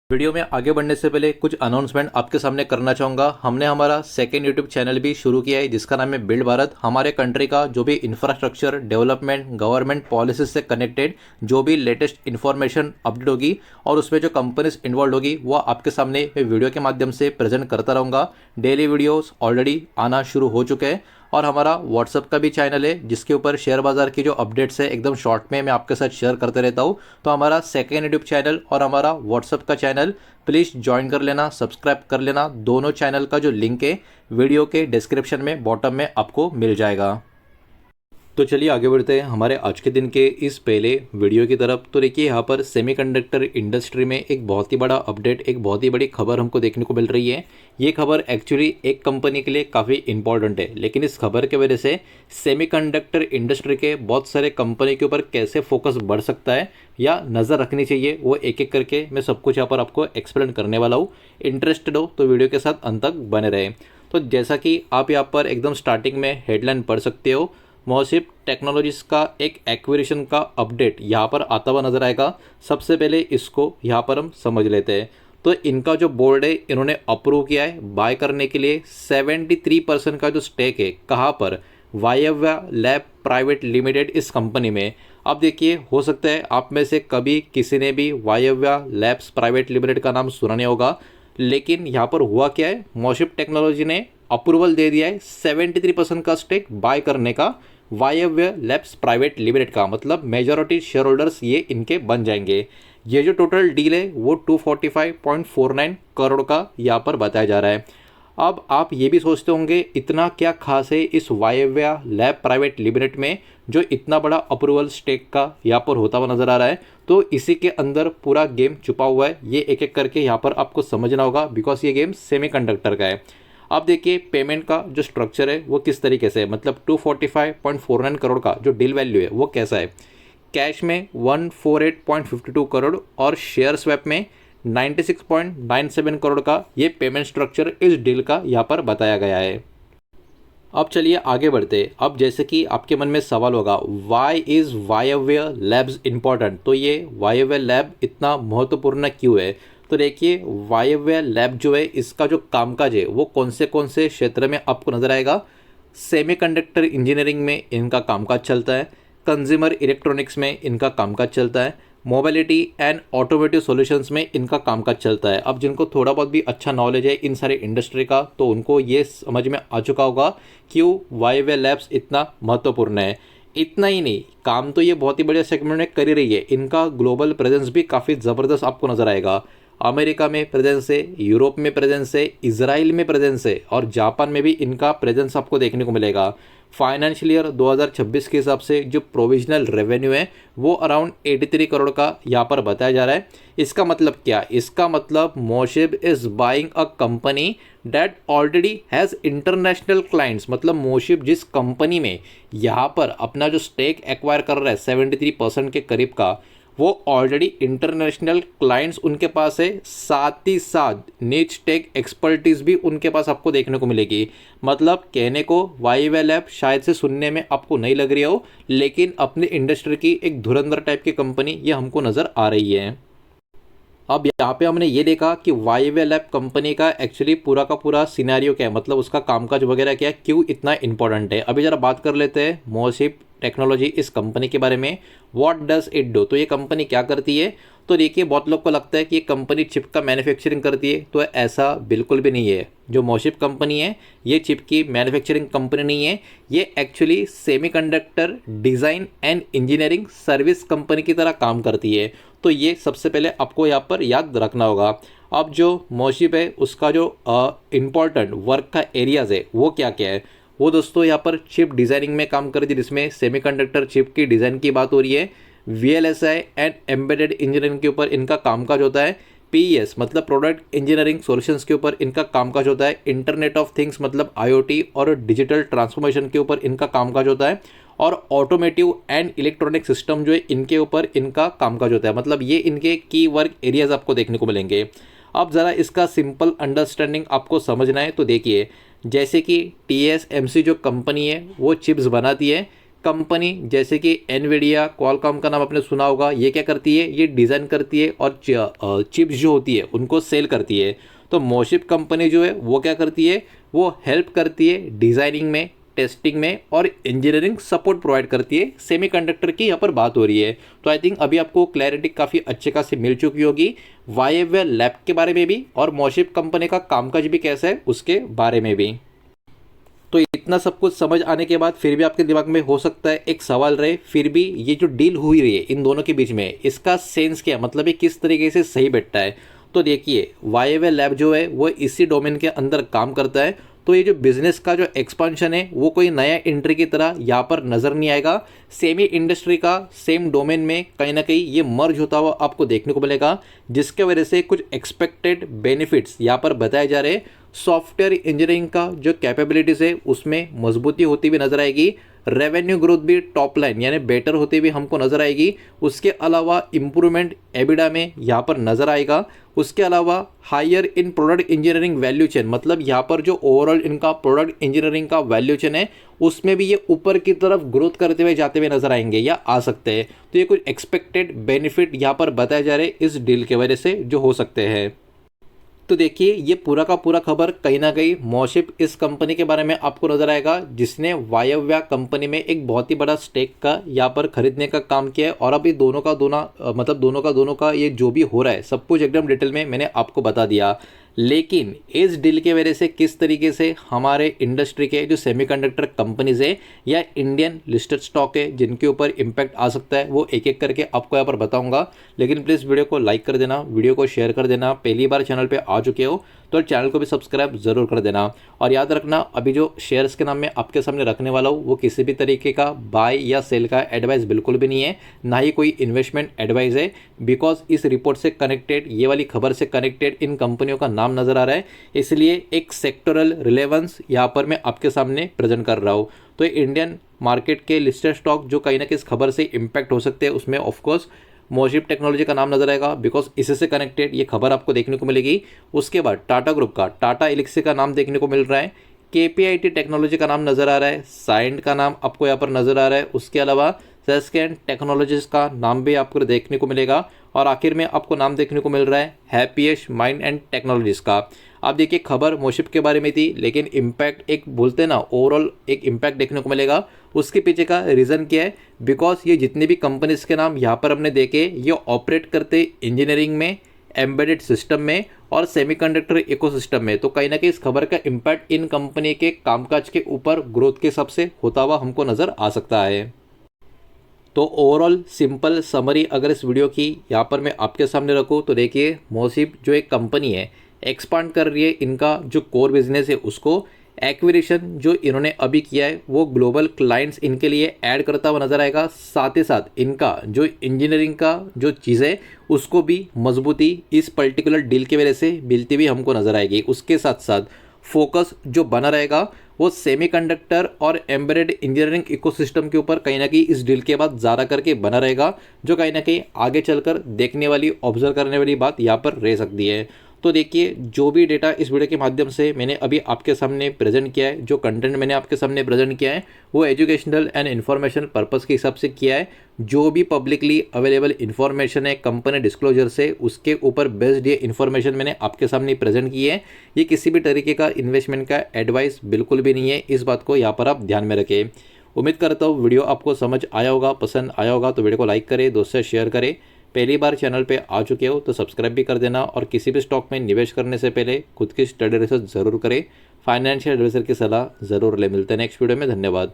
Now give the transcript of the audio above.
Video में आगे बढ़ने से पहले कुछ अनाउंसमेंट आपके सामने करना चाहूँगा। हमने हमारा सेकेंड यूट्यूब चैनल भी शुरू किया है जिसका नाम है बिल्ड भारत। हमारे कंट्री का जो भी इंफ्रास्ट्रक्चर डेवलपमेंट गवर्नमेंट पॉलिसीज से कनेक्टेड जो भी लेटेस्ट इन्फॉर्मेशन अपडेट होगी और उसमें जो कंपनीज इन्वॉल्व होगी वो आपके सामने मैं वीडियो के माध्यम से प्रेजेंट करता रहूँगा। डेली वीडियोज़ ऑलरेडी आना शुरू हो चुके हैं और हमारा व्हाट्सअप का भी चैनल है जिसके ऊपर शेयर बाज़ार की जो अपडेट्स है एकदम शॉर्ट में मैं आपके साथ शेयर करते रहता हूँ। तो हमारा सेकेंड यूट्यूब चैनल और हमारा व्हाट्सअप का चैनल प्लीज़ ज्वाइन कर लेना, सब्सक्राइब कर लेना। दोनों चैनल का जो लिंक है वीडियो के डिस्क्रिप्शन में बॉटम में आपको मिल जाएगा। तो चलिए आगे बढ़ते हैं हमारे आज के दिन के इस पहले वीडियो की तरफ। तो देखिए यहाँ पर सेमीकंडक्टर इंडस्ट्री में एक बहुत ही बड़ा अपडेट, एक बहुत ही बड़ी खबर हमको देखने को मिल रही है। ये खबर एक्चुअली एक कंपनी के लिए काफ़ी इंपॉर्टेंट है, लेकिन इस खबर के वजह से सेमीकंडक्टर इंडस्ट्री के बहुत सारे कंपनी के ऊपर कैसे फोकस बढ़ सकता है या नज़र रखनी चाहिए वो एक एक करके मैं सब कुछ यहाँ पर आपको एक्सप्लेन करने वाला हूँ। इंटरेस्टेड हो तो वीडियो के साथ अंत तक बने रहे। तो जैसा कि आप यहाँ पर एकदम स्टार्टिंग में हेडलाइन पढ़ सकते हो, मोशिप टेक्नोलॉजीज़ का एक एक्विजिशन का अपडेट यहाँ पर आता हुआ नजर आएगा। सबसे पहले इसको यहाँ पर हम समझ लेते हैं। तो इनका जो बोर्ड है इन्होंने अप्रूव किया है बाय करने के लिए 73% का जो स्टेक है कहाँ पर, वायव्या लैब प्राइवेट लिमिटेड इस कंपनी में। अब देखिए हो सकता है आप में से कभी किसी ने भी वायव्या लैब्स प्राइवेट लिमिटेड का नाम सुना नहीं होगा, लेकिन यहाँ पर हुआ क्या है, मोशिप टेक्नोलॉजी ने अप्रूवल दे दिया है 73% का स्टेक बाय करने का वायव्य लैब्स प्राइवेट लिमिटेड का। मतलब मेजॉरिटी शेयर होल्डर्स ये इनके बन जाएंगे। ये जो टोटल डील है वो 245.49 करोड़ का यहाँ पर बताया जा रहा है। अब आप ये भी सोचते होंगे इतना क्या खास है इस वायव्या लैब प्राइवेट लिमिटेड में जो इतना बड़ा अप्रूवल स्टेक का यहाँ पर होता हुआ नजर आ रहा है। तो इसी के अंदर पूरा गेम छुपा हुआ है, ये एक एक करके यहाँ पर आपको समझना होगा बिकॉज ये गेम सेमीकंडक्टर का है। अब देखिए पेमेंट का जो स्ट्रक्चर है वो किस तरीके से है, मतलब 245.49 करोड़ का जो डील वैल्यू है वो कैसा है। कैश में 148.52 करोड़ और शेयर स्वैप में 96.97 करोड़ का ये पेमेंट स्ट्रक्चर इस डील का यहाँ पर बताया गया है। अब चलिए आगे बढ़ते। अब जैसे कि आपके मन में सवाल होगा वाई इज़ वायव्य लैब्स इम्पॉर्टेंट, तो ये वायव्य लैब इतना महत्वपूर्ण क्यों है। तो देखिए वायव्य लैब जो है इसका जो कामकाज है वो कौन से क्षेत्र में आपको नजर आएगा। सेमीकंडक्टर इंजीनियरिंग में इनका कामकाज चलता है, कंज्यूमर इलेक्ट्रॉनिक्स में इनका कामकाज चलता है, मोबिलिटी एंड ऑटोमेटिव सॉल्यूशंस में इनका कामकाज चलता है। अब जिनको थोड़ा बहुत भी अच्छा नॉलेज है इन सारे इंडस्ट्री का तो उनको ये समझ में आ चुका होगा क्यों वायव्य लैब्स इतना महत्वपूर्ण है। इतना ही नहीं, काम तो ये बहुत ही बढ़िया सेगमेंट में कर ही रही है। इनका ग्लोबल प्रेजेंस भी काफ़ी ज़बरदस्त आपको नज़र आएगा। अमेरिका में प्रेजेंस है, यूरोप में प्रेजेंस है, इजराइल में प्रेजेंस है और जापान में भी इनका प्रेजेंस आपको देखने को मिलेगा। फाइनेंशियल ईयर 2026 के हिसाब से जो प्रोविजनल रेवेन्यू है वो अराउंड 83 करोड़ का यहाँ पर बताया जा रहा है। इसका मतलब क्या, इसका मतलब Moship is buying a company that already has international clients. मतलब मोशिप जिस कंपनी में यहाँ पर अपना जो स्टेक एक्वायर कर रहा है 73% के करीब का, वो ऑलरेडी इंटरनेशनल क्लाइंट्स उनके पास है, साथ ही साथ नीच टेक एक्सपर्टीज भी उनके पास आपको देखने को मिलेगी। मतलब कहने को वायव्या लैब शायद से सुनने में आपको नहीं लग रही हो, लेकिन अपने इंडस्ट्री की एक धुरंधर टाइप की कंपनी ये हमको नज़र आ रही है। अब यहाँ पे हमने ये देखा कि वायव्या लैब कंपनी का एक्चुअली पूरा का पूरा सिनेरियो क्या है, मतलब उसका कामकाज वगैरह क्या है, क्यों इतना इंपॉर्टेंट है। अभी ज़रा बात कर लेते हैं मोशिप टेक्नोलॉजी इस कंपनी के बारे में। व्हाट डज इट डू, तो ये कंपनी क्या करती है। तो देखिए बहुत लोग को लगता है कि ये कंपनी चिप का मैन्युफैक्चरिंग करती है, तो ऐसा बिल्कुल भी नहीं है। जो मोशिप कंपनी है ये चिप की मैन्युफैक्चरिंग कंपनी नहीं है, ये actually semiconductor design and engineering service company की तरह काम करती है। तो ये सबसे पहले आपको यहाँ पर याद रखना होगा। अब जो मोशिप है उसका जो इम्पॉर्टेंट वर्क का एरियाज़ है वो क्या क्या है, वो दोस्तों यहाँ पर चिप डिज़ाइनिंग में काम करती है जिसमें सेमीकंडक्टर चिप की डिज़ाइन की बात हो रही है। VLSI एंड एम्बेडेड इंजीनियरिंग के ऊपर इनका कामकाज होता है। PES मतलब प्रोडक्ट इंजीनियरिंग सॉल्यूशंस के ऊपर इनका कामकाज होता है। इंटरनेट ऑफ थिंग्स मतलब IoT और डिजिटल ट्रांसफॉर्मेशन के ऊपर इनका कामकाज होता है। और ऑटोमेटिव एंड इलेक्ट्रॉनिक सिस्टम जो है इनके ऊपर इनका कामकाज होता है। मतलब ये इनके की वर्क एरियाज आपको देखने को मिलेंगे। अब ज़रा इसका सिंपल अंडरस्टैंडिंग आपको समझना है तो देखिए, जैसे कि TSMC जो कंपनी है वो चिप्स बनाती है, कंपनी जैसे कि एनवीडिया, क्वालकॉम का नाम आपने सुना होगा, ये क्या करती है, ये डिज़ाइन करती है और चिप्स जो होती है उनको सेल करती है। तो मोशिप कंपनी जो है वो क्या करती है, वो हेल्प करती है डिज़ाइनिंग में, टेस्टिंग में और इंजीनियरिंग सपोर्ट प्रोवाइड करती है। सेमीकंडक्टर की यहाँ पर बात हो रही है। तो आई थिंक अभी आपको क्लैरिटी काफ़ी अच्छे खासी मिल चुकी होगी वायव्य लैब के बारे में भी और मोशिप कंपनी का कामकाज भी कैसा है उसके बारे में भी। तो इतना सब कुछ समझ आने के बाद फिर भी आपके दिमाग में हो सकता है एक सवाल रहे, फिर भी ये जो डील हुई रही है इन दोनों के बीच में, इसका सेंस क्या, मतलब ये किस तरीके से सही बैठता है। तो देखिए, वायव्य लैब जो है वो इसी डोमेन के अंदर काम करता है। तो ये जो बिजनेस का जो एक्सपांशन है वो कोई नया एंट्री की तरह यहाँ पर नज़र नहीं आएगा। सेमी इंडस्ट्री का सेम डोमेन में कहीं ना कहीं ये मर्ज होता हुआ आपको देखने को मिलेगा, जिसके वजह से कुछ एक्सपेक्टेड बेनिफिट्स यहाँ पर बताए जा रहे हैं। सॉफ्टवेयर इंजीनियरिंग का जो कैपेबिलिटीज़ है उसमें मजबूती होती हुई नजर आएगी। रेवेन्यू ग्रोथ भी टॉप लाइन यानी बेटर होती हुई हमको नजर आएगी। उसके अलावा इम्प्रूवमेंट एबिडा में यहाँ पर नजर आएगा। उसके अलावा higher in product engineering value chain, मतलब यहाँ पर जो ओवरऑल इनका प्रोडक्ट इंजीनियरिंग का वैल्यू चेन है उसमें भी ये ऊपर की तरफ ग्रोथ करते हुए जाते हुए नजर आएंगे या आ सकते हैं। तो ये कुछ एक्सपेक्टेड बेनिफिट यहाँ पर बताए जा रहे हैं इस डील के वजह से जो हो सकते हैं। तो देखिए, ये पूरा का पूरा खबर कहीं ना कहीं मोशिप इस कंपनी के बारे में आपको नजर आएगा, जिसने वायव्या कंपनी में एक बहुत ही बड़ा स्टेक का यहाँ पर खरीदने का काम किया है। और अभी दोनों का दोनों का ये जो भी हो रहा है सब कुछ एकदम डिटेल में मैंने आपको बता दिया। लेकिन इस डील के वजह से किस तरीके से हमारे इंडस्ट्री के जो सेमीकंडक्टर कंपनीज है या इंडियन लिस्टेड स्टॉक है जिनके ऊपर इम्पैक्ट आ सकता है, वो एक एक करके आपको यहाँ पर बताऊंगा। लेकिन प्लीज़ वीडियो को लाइक कर देना, वीडियो को शेयर कर देना। पहली बार चैनल पे आ चुके हो तो चैनल को भी सब्सक्राइब जरूर कर देना। और याद रखना, अभी जो शेयर्स के नाम में आपके सामने रखने वाला हूँ वो किसी भी तरीके का बाय या सेल का एडवाइस बिल्कुल भी नहीं है, ना ही कोई इन्वेस्टमेंट एडवाइस है। बिकॉज इस रिपोर्ट से कनेक्टेड, ये वाली खबर से कनेक्टेड इन कंपनियों का नाम नजर आ रहा है, इसलिए एक सेक्टरल रिलेवेंस यहाँ पर मैं आपके सामने प्रेजेंट कर रहा हूँ। तो इंडियन मार्केट के लिस्टेड स्टॉक जो कहीं ना कहीं इस खबर से इम्पैक्ट हो सकते हैं उसमें ऑफकोर्स मोशिप टेक्नोलॉजी का नाम नजर आएगा, बिकॉज इसी से कनेक्टेड ये खबर आपको देखने को मिलेगी। उसके बाद टाटा ग्रुप का टाटा एलिक्सी का नाम देखने को मिल रहा है, केपीआईटी टेक्नोलॉजी का नाम नजर आ रहा है, साइंट का नाम आपको यहाँ पर नजर आ रहा है। उसके अलावा सेस्कैन टेक्नोलॉजीज का नाम भी आपको देखने को मिलेगा। और आखिर में आपको नाम देखने को मिल रहा है हैप्पीएस्ट माइंड एंड टेक्नोलॉजीज का। आप देखिए, खबर मोशिप के बारे में थी, लेकिन इम्पैक्ट एक बोलते ना ओवरऑल एक इम्पैक्ट देखने को मिलेगा। उसके पीछे का रीज़न क्या है, बिकॉज ये जितने भी कंपनीज के नाम यहाँ पर हमने देखे, ये ऑपरेट करते इंजीनियरिंग में, एम्बेडेड सिस्टम में और सेमीकंडक्टर इकोसिस्टम में। तो कहीं ना कहीं इस खबर का इम्पैक्ट इन कंपनी के कामकाज के ऊपर ग्रोथ के हिसाब से होता हुआ हमको नज़र आ सकता है। तो ओवरऑल सिंपल समरी अगर इस वीडियो की यहाँ पर मैं आपके सामने रखूँ तो देखिए, मोशिप जो एक कंपनी है एक्सपांड कर रही है, इनका जो कोर बिजनेस है उसको एक्विजिशन जो इन्होंने अभी किया है वो ग्लोबल क्लाइंट्स इनके लिए ऐड करता हुआ नजर आएगा। साथ ही साथ इनका जो इंजीनियरिंग का जो चीज़ है उसको भी मजबूती इस पर्टिकुलर डील की वजह से मिलती हुई हमको नजर आएगी। उसके साथ साथ फोकस जो बना रहेगा वो सेमीकंडक्टर और एम्बेडेड इंजीनियरिंग इकोसिस्टम के ऊपर कहीं ना कहीं इस डील के बाद ज़्यादा करके बना रहेगा, जो कहीं ना कहीं आगे चलकर देखने वाली, ऑब्जर्व करने वाली बात यहाँ पर रह सकती है। तो देखिए, जो भी डेटा इस वीडियो के माध्यम से मैंने अभी आपके सामने प्रेजेंट किया है, जो कंटेंट मैंने आपके सामने प्रेजेंट किया है वो एजुकेशनल एंड इन्फॉर्मेशन पर्पस के हिसाब से किया है। जो भी पब्लिकली अवेलेबल इन्फॉर्मेशन है कंपनी डिस्क्लोजर से, उसके ऊपर बेस्ड ये इन्फॉर्मेशन मैंने आपके सामने प्रेजेंट की है। ये किसी भी तरीके का इन्वेस्टमेंट का एडवाइस बिल्कुल भी नहीं है, इस बात को यहाँ पर आप ध्यान में रखें। उम्मीद करता हूँ वीडियो आपको समझ आया होगा, पसंद आया होगा। तो वीडियो को लाइक करें, दोस्त से शेयर करें। पहली बार चैनल पे आ चुके हो तो सब्सक्राइब भी कर देना। और किसी भी स्टॉक में निवेश करने से पहले खुद की स्टडी रिसर्च ज़रूर करें, फाइनेंशियल एडवाइजर की सलाह ज़रूर ले। मिलते हैं नेक्स्ट वीडियो में, धन्यवाद।